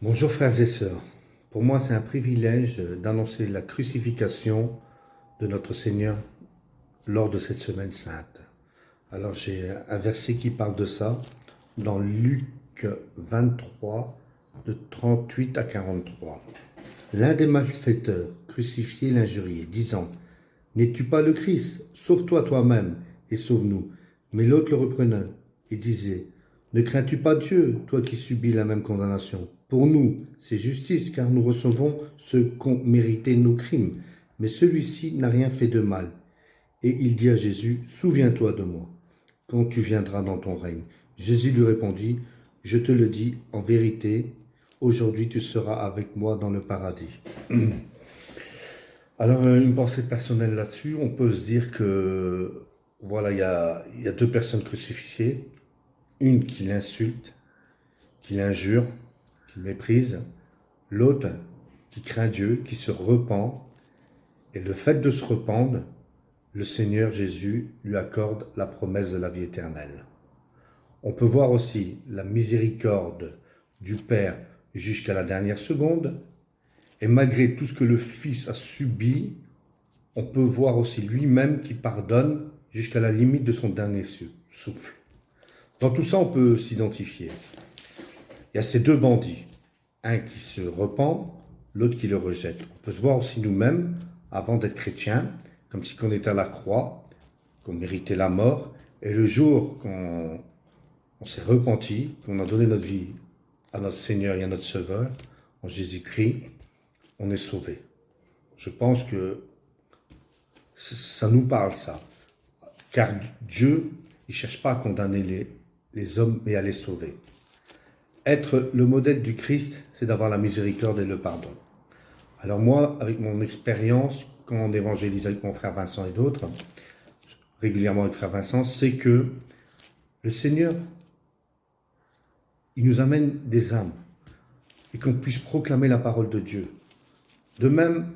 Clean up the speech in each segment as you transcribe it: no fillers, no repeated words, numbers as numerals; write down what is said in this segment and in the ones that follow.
Bonjour frères et sœurs. Pour moi, c'est un privilège d'annoncer la crucifixion de notre Seigneur lors de cette semaine sainte. Alors j'ai un verset qui parle de ça dans Luc 23, de 38 à 43. L'un des malfaiteurs crucifiait l'injuriait, disant: N'es-tu pas le Christ? Sauve-toi toi-même et sauve-nous. Mais l'autre le reprenait et disait: Ne crains-tu pas Dieu, toi qui subis la même condamnation? Pour nous, c'est justice, car nous recevons ce qu'ont mérité nos crimes. Mais celui-ci n'a rien fait de mal. Et il dit à Jésus: Souviens-toi de moi, quand tu viendras dans ton règne. Jésus lui répondit: Je te le dis en vérité, aujourd'hui tu seras avec moi dans le paradis. Alors, une pensée personnelle là-dessus, on peut se dire que, voilà, il y a deux personnes crucifiées, une qui l'insulte, qui l'injure, qui le méprise, l'autre qui craint Dieu, qui se repent, et le fait de se rependre, le Seigneur Jésus lui accorde la promesse de la vie éternelle. On peut voir aussi la miséricorde du Père jusqu'à la dernière seconde, et malgré tout ce que le Fils a subi, on peut voir aussi lui-même qui pardonne jusqu'à la limite de son dernier souffle. Dans tout ça, on peut s'identifier. Il y a ces deux bandits, un qui se repent, l'autre qui le rejette. On peut se voir aussi nous-mêmes, avant d'être chrétiens, comme si on était à la croix, qu'on méritait la mort, et le jour qu'on s'est repenti, qu'on a donné notre vie à notre Seigneur et à notre Sauveur, en Jésus-Christ, on est sauvé. Je pense que ça nous parle, ça. Car Dieu, il ne cherche pas à condamner les hommes, mais à les sauver. Être le modèle du Christ, c'est d'avoir la miséricorde et le pardon. Alors moi, avec mon expérience, quand on évangélise avec mon frère Vincent et d'autres, régulièrement avec frère Vincent, c'est que le Seigneur, il nous amène des âmes et qu'on puisse proclamer la parole de Dieu. De même,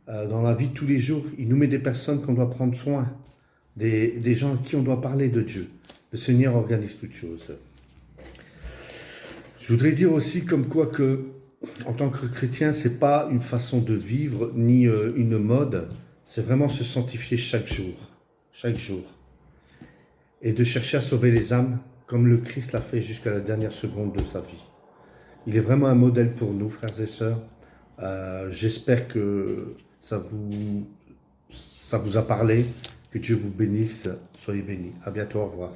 dans la vie de tous les jours, il nous met des personnes qu'on doit prendre soin, des gens à qui on doit parler de Dieu. Le Seigneur organise toutes choses. Je voudrais dire aussi comme quoi que, en tant que chrétien, c'est pas une façon de vivre ni une mode, c'est vraiment se sanctifier chaque jour, et de chercher à sauver les âmes comme le Christ l'a fait jusqu'à la dernière seconde de sa vie. Il est vraiment un modèle pour nous, frères et sœurs. J'espère que ça vous a parlé, que Dieu vous bénisse, soyez bénis. À bientôt, au revoir.